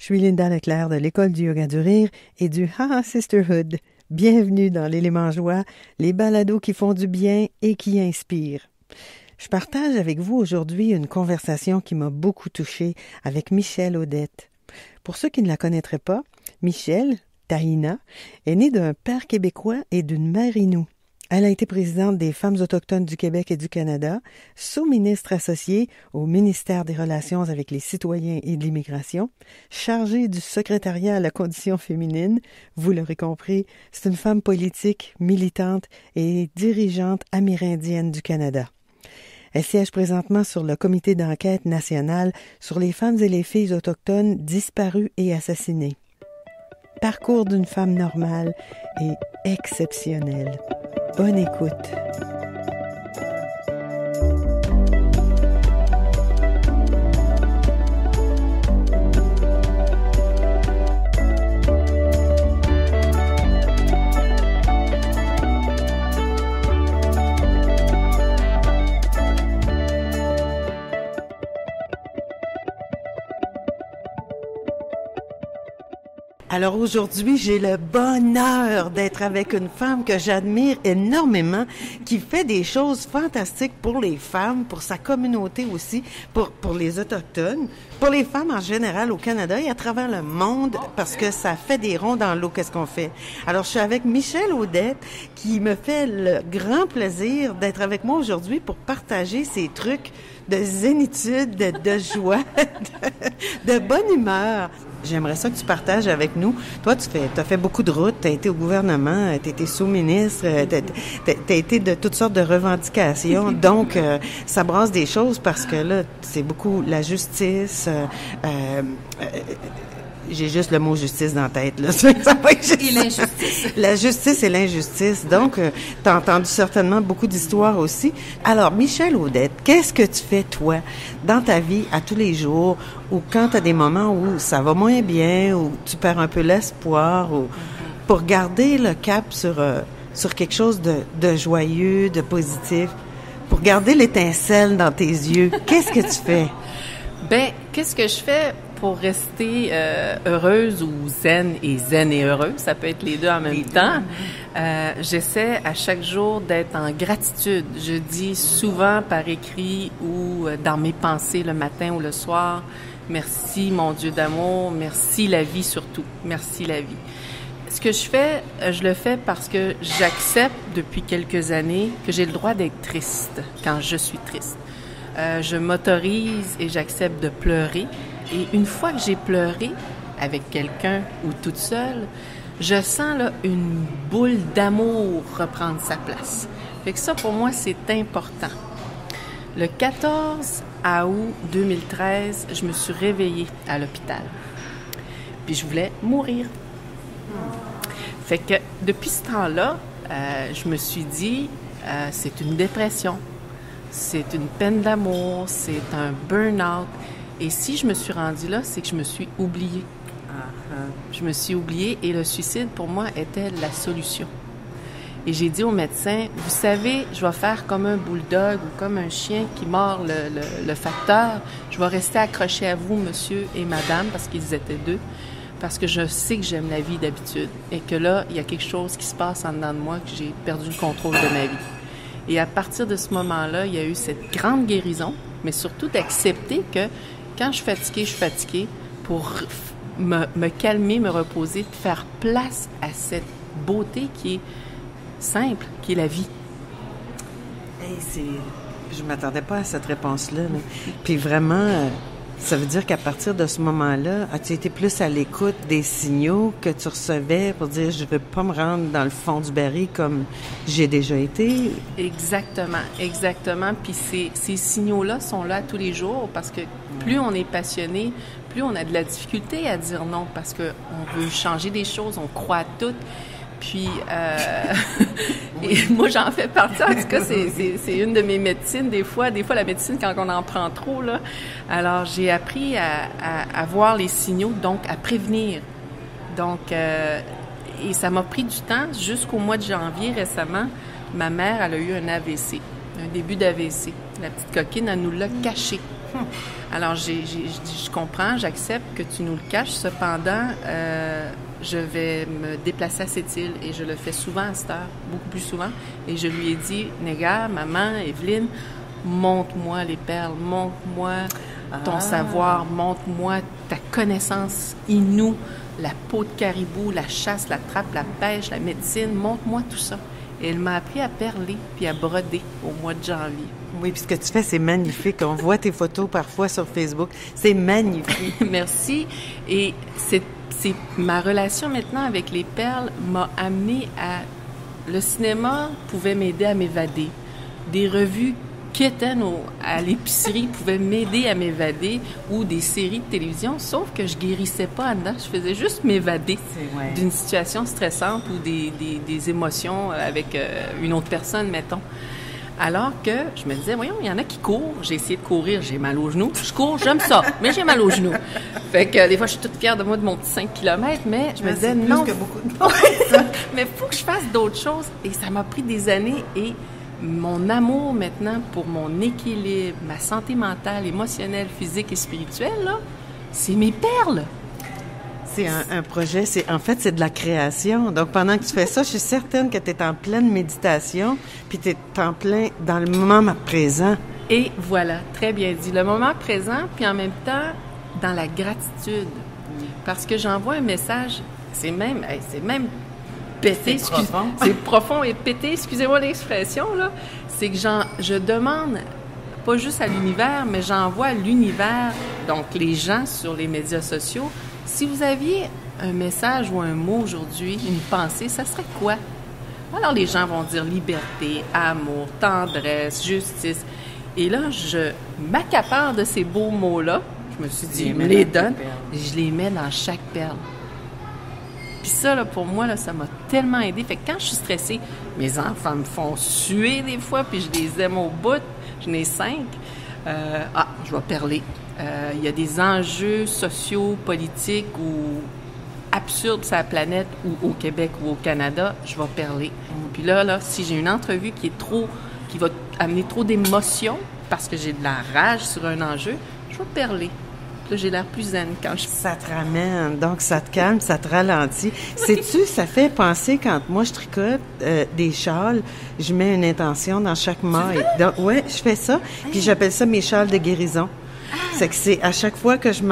Je suis Linda Leclerc de l'École du yoga du rire et du Haha Sisterhood. Bienvenue dans l'Élément Joie, les balados qui font du bien et qui inspirent. Je partage avec vous aujourd'hui une conversation qui m'a beaucoup touchée avec Michèle Audette. Pour ceux qui ne la connaîtraient pas, Michèle, Tahina, est née d'un père québécois et d'une mère Innu. Elle a été présidente des Femmes autochtones du Québec et du Canada, sous-ministre associée au ministère des Relations avec les citoyens et de l'immigration, chargée du secrétariat à la condition féminine. Vous l'aurez compris, c'est une femme politique, militante et dirigeante amérindienne du Canada. Elle siège présentement sur le comité d'enquête national sur les femmes et les filles autochtones disparues et assassinées. Parcours d'une femme normale et exceptionnelle. Bonne écoute. Alors aujourd'hui, j'ai le bonheur d'être avec une femme que j'admire énormément, qui fait des choses fantastiques pour les femmes, pour sa communauté aussi, pour les Autochtones, pour les femmes en général au Canada et à travers le monde, parce que ça fait des ronds dans l'eau, qu'est-ce qu'on fait. Alors je suis avec Michèle Audette, qui me fait le grand plaisir d'être avec moi aujourd'hui pour partager ses trucs de zénitude, de joie, de bonne humeur. J'aimerais ça que tu partages avec nous. Toi, t'as fait beaucoup de routes, t'as été au gouvernement, t'as été sous-ministre, t'as été de toutes sortes de revendications. Donc, ça brasse des choses parce que là, c'est beaucoup la justice. J'ai juste le mot justice dans la tête, là. Et l'injustice. La justice et l'injustice. Donc, t'as entendu certainement beaucoup d'histoires aussi. Alors, Michèle Audette, qu'est-ce que tu fais, toi, dans ta vie, à tous les jours, ou quand t'as des moments où ça va moins bien, ou tu perds un peu l'espoir, ou pour garder le cap sur quelque chose de joyeux, de positif, pour garder l'étincelle dans tes yeux, qu'est-ce que tu fais? Ben, qu'est-ce que je fais pour rester heureuse ou zen et heureuse? Ça peut être les deux en même temps. J'essaie à chaque jour d'être en gratitude. Je dis souvent par écrit ou dans mes pensées le matin ou le soir, merci mon Dieu d'amour, merci la vie surtout, merci la vie. Ce que je fais, je le fais parce que j'accepte depuis quelques années que j'ai le droit d'être triste quand je suis triste. Je m'autorise et j'accepte de pleurer. Et une fois que j'ai pleuré avec quelqu'un ou toute seule, je sens là une boule d'amour reprendre sa place. Fait que ça, pour moi, c'est important. Le 14 août 2013, je me suis réveillée à l'hôpital. Puis je voulais mourir. Fait que depuis ce temps-là, je me suis dit, c'est une dépression, c'est une peine d'amour, c'est un burn-out. Et si je me suis rendue là, c'est que je me suis oubliée. Je me suis oubliée et le suicide, pour moi, était la solution. Et j'ai dit au médecin, vous savez, je vais faire comme un bulldog ou comme un chien qui mord le facteur. Je vais rester accroché à vous, monsieur et madame, parce qu'ils étaient deux, parce que je sais que j'aime la vie d'habitude et que là, il y a quelque chose qui se passe en dedans de moi, que j'ai perdu le contrôle de ma vie. Et à partir de ce moment-là, il y a eu cette grande guérison, mais surtout d'accepter que quand je suis fatiguée pour me calmer, me reposer, de faire place à cette beauté qui est simple, qui est la vie. Hey, je m'attendais pas à cette réponse-là. Là. Puis vraiment, ça veut dire qu'à partir de ce moment-là, as-tu été plus à l'écoute des signaux que tu recevais pour dire je veux pas me rendre dans le fond du baril comme j'ai déjà été? Exactement. Puis ces signaux-là sont là tous les jours parce que plus on est passionné, plus on a de la difficulté à dire non parce qu'on veut changer des choses, on croit à tout. Puis, et moi, j'en fais partie. En tout cas, c'est une de mes médecines. Des fois, la médecine, quand on en prend trop, là. Alors, j'ai appris à voir les signaux, donc à prévenir. Donc, et ça m'a pris du temps. Jusqu'au mois de janvier, récemment, ma mère, elle a eu un AVC, un début d'AVC. La petite coquine, elle nous l'a caché. Alors, j'ai dit, je comprends, j'accepte que tu nous le caches. Cependant, je vais me déplacer à cette île et je le fais souvent à cette heure, beaucoup plus souvent. Et je lui ai dit, Négar, maman, Evelyne, montre-moi les perles, montre-moi ton savoir, montre-moi ta connaissance inoue, la peau de caribou, la chasse, la trappe, la pêche, la médecine, montre-moi tout ça. Et elle m'a appris à perler puis à broder au mois de janvier. Oui, puis ce que tu fais, c'est magnifique. On voit tes photos parfois sur Facebook. C'est magnifique. Merci. Et c'est ma relation maintenant avec les perles m'a amené à... Le cinéma pouvait m'aider à m'évader. Des revues quétaines à l'épicerie pouvaient m'aider à m'évader, ou des séries de télévision, sauf que je guérissais pas en dedans. Je faisais juste m'évader d'une situation stressante ou des émotions avec une autre personne, mettons. Alors que je me disais, voyons, il y en a qui courent. J'ai essayé de courir, j'ai mal aux genoux. Je cours, j'aime ça, mais j'ai mal aux genoux. Fait que des fois, je suis toute fière de moi, de mon petit 5 km, mais je me disais, non. Plus que beaucoup de monde. Mais il faut que je fasse d'autres choses. Et ça m'a pris des années. Et mon amour maintenant pour mon équilibre, ma santé mentale, émotionnelle, physique et spirituelle, là, c'est mes perles. C'est un projet, en fait, c'est de la création. Donc, pendant que tu fais ça, je suis certaine que tu es en pleine méditation, puis tu es en plein dans le moment présent. Et voilà, très bien dit. Le moment présent, puis en même temps, dans la gratitude. Parce que j'envoie un message, c'est même pété. C'est profond et pété, excusez-moi l'expression, là. C'est que je demande, pas juste à l'univers, mais j'envoie à l'univers, donc les gens sur les médias sociaux, si vous aviez un message ou un mot aujourd'hui, une pensée, ça serait quoi? Alors, les gens vont dire liberté, amour, tendresse, justice. Et là, je m'accapare de ces beaux mots-là. Je me suis dit, je me les donne, et je les mets dans chaque perle. Puis ça, là, pour moi, là, ça m'a tellement aidé. Fait que quand je suis stressée, mes enfants me font suer des fois, puis je les aime au bout. J'en ai 5. Je vais perler. Il y a des enjeux sociaux, politiques ou absurdes sur la planète ou au Québec ou au Canada, je vais perler. Puis là, si j'ai une entrevue qui va amener trop d'émotions parce que j'ai de la rage sur un enjeu, je vais perler. Puis là, j'ai l'air plus zen quand je... Ça te ramène, donc ça te calme, ça te ralentit. Sais-tu, ça fait penser quand moi je tricote des châles, je mets une intention dans chaque maille. Donc, ouais, je fais ça, puis j'appelle ça mes châles de guérison. C'est que c'est à chaque fois que je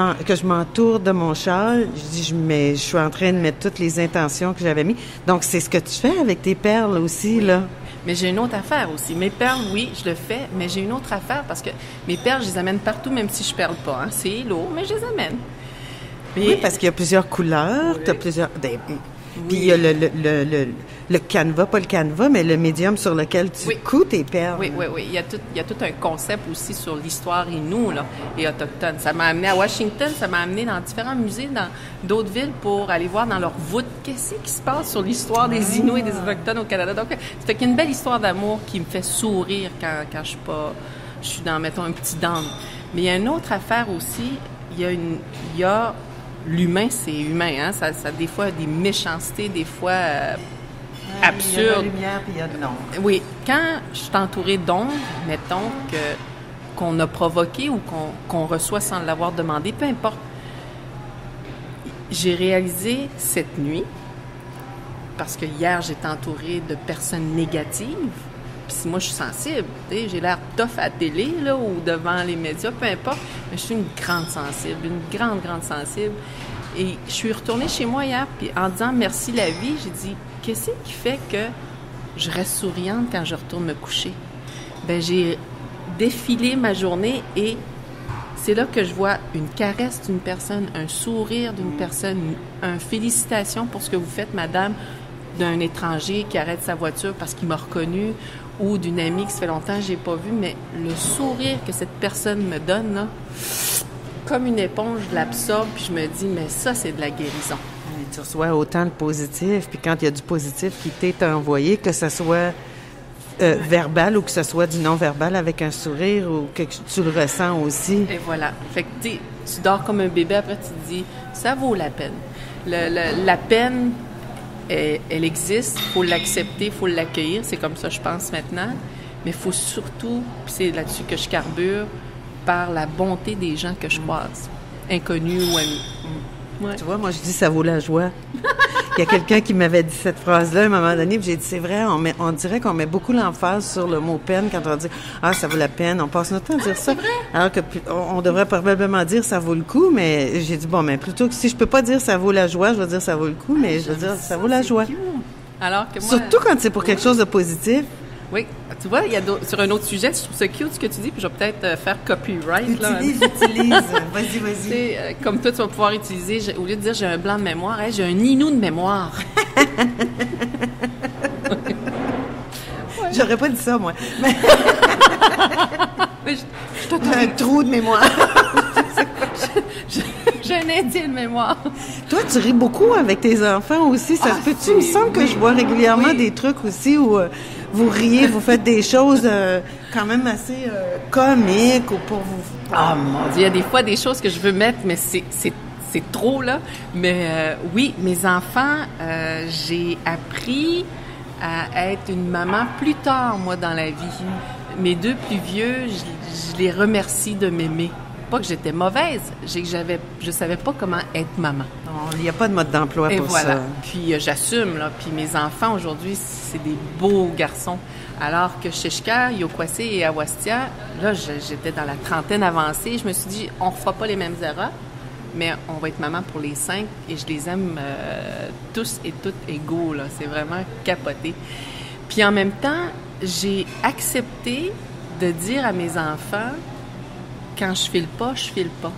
m'entoure de mon châle, je dis je suis en train de mettre toutes les intentions que j'avais mis. Donc c'est ce que tu fais avec tes perles aussi, là. Mais j'ai une autre affaire aussi. Mes perles, oui, je le fais, mais j'ai une autre affaire parce que mes perles, je les amène partout, même si je perle pas. Hein. C'est lourd, mais je les amène. Mais... Oui, parce qu'il y a plusieurs couleurs, tu as plusieurs... Puis il y a le canevas, pas le canevas, mais le médium sur lequel tu couds tes perles. Oui. Il y a tout un concept aussi sur l'histoire Innu, là, et autochtone. Ça m'a amené à Washington, ça m'a amené dans différents musées, dans d'autres villes, pour aller voir dans leurs voûtes qu'est-ce qui se passe sur l'histoire des Inuits et des Autochtones au Canada. Donc, ça fait qu'il y a une belle histoire d'amour qui me fait sourire quand je suis dans, mettons, un petit down. Mais il y a une autre affaire aussi, il y a l'humain, c'est humain, hein? Ça des fois des méchancetés, des fois absurdes. Il y a de la lumière puis il y a de l'ombre. Oui, quand je suis entourée d'ombre, mettons qu'on a provoqué ou qu'on reçoit sans l'avoir demandé, peu importe. J'ai réalisé cette nuit, parce que hier j'étais entourée de personnes négatives. Puis si moi, je suis sensible, j'ai l'air tough à la télé là, ou devant les médias, peu importe, mais je suis une grande sensible, une grande, grande sensible. Et je suis retournée chez moi hier, puis en disant « merci la vie », j'ai dit « qu'est-ce qui fait que je reste souriante quand je retourne me coucher? » Bien, j'ai défilé ma journée et c'est là que je vois une caresse d'une personne, un sourire d'une personne, une félicitation pour ce que vous faites, madame, d'un étranger qui arrête sa voiture parce qu'il m'a reconnu, ou d'une amie que ça fait longtemps que je n'ai pas vue, mais le sourire que cette personne me donne, là, comme une éponge, je l'absorbe, puis je me dis, mais ça, c'est de la guérison. Et tu reçois autant de positif, puis quand il y a du positif qui t'est envoyé, que ce soit verbal ou que ce soit du non-verbal avec un sourire, ou que tu le ressens aussi. Et voilà. Fait que tu dors comme un bébé, après tu te dis, ça vaut la peine. La peine... Elle existe, il faut l'accepter, il faut l'accueillir, c'est comme ça je pense maintenant, mais il faut surtout, puis c'est là-dessus que je carbure, par la bonté des gens que je croise, inconnus ou amis. Ouais. Tu vois, moi, je dis ça vaut la joie. Il y a quelqu'un qui m'avait dit cette phrase-là à un moment donné, puis j'ai dit, c'est vrai, on dirait qu'on met beaucoup l'emphase sur le mot peine quand on dit, ça vaut la peine, on passe notre temps à dire ça. Alors que on devrait probablement dire ça vaut le coup, mais j'ai dit, mais plutôt que si je peux pas dire ça vaut la joie, je vais dire ça vaut le coup, mais je vais dire ça vaut la joie. Alors que moi, surtout quand c'est pour quelque chose de positif. Oui, tu vois, il y a sur un autre sujet, je trouve ça cute ce que tu dis, puis je vais peut-être faire copyright. Utilise. Vas-y. C'est comme toi, tu vas pouvoir utiliser, au lieu de dire j'ai un blanc de mémoire, j'ai un ninou de mémoire. J'aurais pas dit ça, moi. Mais... J'ai un trou de mémoire. J'ai un indien de mémoire. Toi, tu ris beaucoup avec tes enfants aussi. Ça se peut-tu? Il me semble que je vois régulièrement des trucs aussi où vous riez, vous faites des choses quand même assez comiques ou pour vous... Ah, mon Dieu, il y a des fois des choses que je veux mettre, mais c'est trop, là. Mais oui, mes enfants, j'ai appris à être une maman plus tard, moi, dans la vie. Mes deux plus vieux, je les remercie de m'aimer. Pas que j'étais mauvaise, je savais pas comment être maman. Il n'y a pas de mode d'emploi pour ça. Puis j'assume, là. Puis mes enfants, aujourd'hui, c'est des beaux garçons. Alors que chez Shishka, Yokwase et Awastia, là, j'étais dans la trentaine avancée. Je me suis dit, on ne fera pas les mêmes erreurs, mais on va être maman pour les 5 et je les aime tous et toutes égaux, là. C'est vraiment capoté. Puis en même temps, j'ai accepté de dire à mes enfants, quand je file pas, je file pas.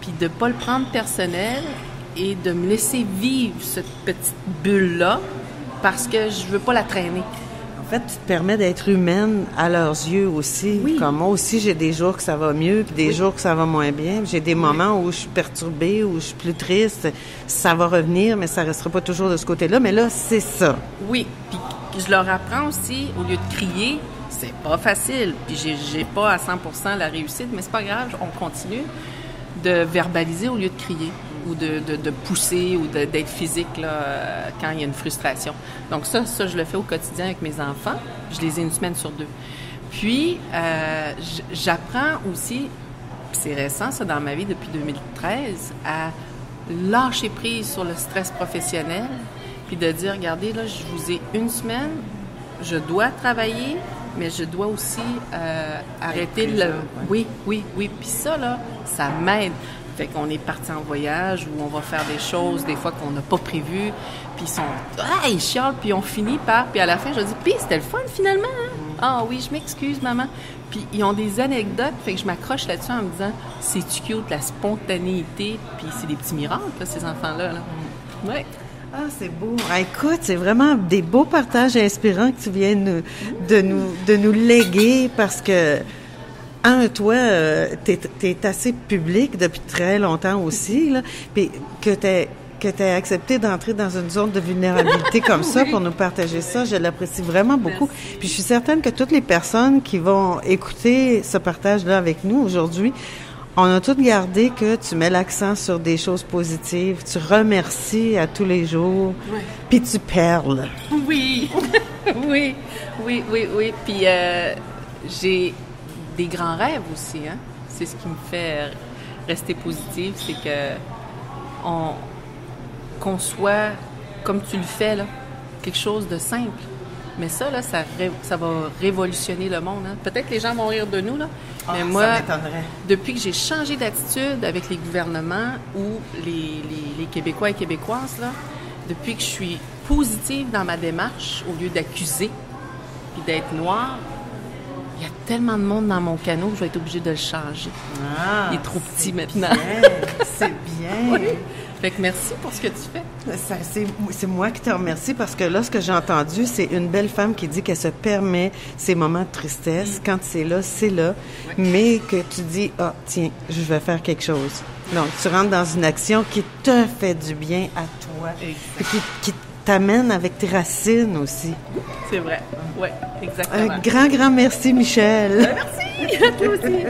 Puis de pas le prendre personnel et de me laisser vivre cette petite bulle-là parce que je veux pas la traîner. En fait, tu te permets d'être humaine à leurs yeux aussi. Oui. Comme moi aussi, j'ai des jours que ça va mieux, puis des jours que ça va moins bien. J'ai des moments où je suis perturbée, où je suis plus triste. Ça va revenir, mais ça restera pas toujours de ce côté-là. Mais là, c'est ça. Oui. Puis je leur apprends aussi, au lieu de crier, c'est pas facile. Puis j'ai pas à 100% la réussite, mais c'est pas grave, on continue de verbaliser au lieu de crier ou de pousser ou d'être physique là, quand il y a une frustration. Donc ça, je le fais au quotidien avec mes enfants. Je les ai une semaine sur 2. Puis, j'apprends aussi, c'est récent ça dans ma vie depuis 2013, à lâcher prise sur le stress professionnel puis de dire, regardez, là, je vous ai une semaine, je dois travailler, mais je dois aussi arrêter le... Oui. Puis ça, là, ça m'aide. Fait qu'on est parti en voyage où on va faire des choses, des fois qu'on n'a pas prévues, puis ils chialent, puis on finit par... Puis à la fin, je dis, puis c'était le fun, finalement, hein? Ah oui, je m'excuse, maman. Puis ils ont des anecdotes, fait que je m'accroche là-dessus en me disant, c'est-tu cute, la spontanéité, puis c'est des petits miracles, là, ces enfants-là, là. Ouais. Ah, c'est beau. Ah, écoute, c'est vraiment des beaux partages inspirants que tu viens de nous léguer parce que, toi, t'es assez public depuis très longtemps aussi, là, puis que t'aies accepté d'entrer dans une zone de vulnérabilité comme ça pour nous partager ça, je l'apprécie vraiment beaucoup. Merci. Puis je suis certaine que toutes les personnes qui vont écouter ce partage-là avec nous aujourd'hui, on a toutes gardé que tu mets l'accent sur des choses positives, tu remercies à tous les jours, puis tu perles. Oui, oui. Puis j'ai des grands rêves aussi, hein. C'est ce qui me fait rester positive, c'est que qu'on soit, comme tu le fais, là, quelque chose de simple. Mais ça, là, ça va révolutionner le monde. Hein. Peut-être que les gens vont rire de nous, là. Mais moi, ça m'étonnerait. Depuis que j'ai changé d'attitude avec les gouvernements ou les Québécois et Québécoises, là, depuis que je suis positive dans ma démarche, au lieu d'accuser et d'être noire, il y a tellement de monde dans mon canot que je vais être obligée de le changer. Il est trop petit maintenant. C'est bien. Oui. Fait que merci pour ce que tu fais. C'est moi qui te remercie parce que là, ce que j'ai entendu, c'est une belle femme qui dit qu'elle se permet ces moments de tristesse. Quand c'est là, mais que tu dis, tiens, je vais faire quelque chose. Donc, tu rentres dans une action qui te fait du bien à toi. Et qui t'amène avec tes racines aussi. C'est vrai. Oui, exactement. Un grand merci, Michel. Merci. À toi aussi.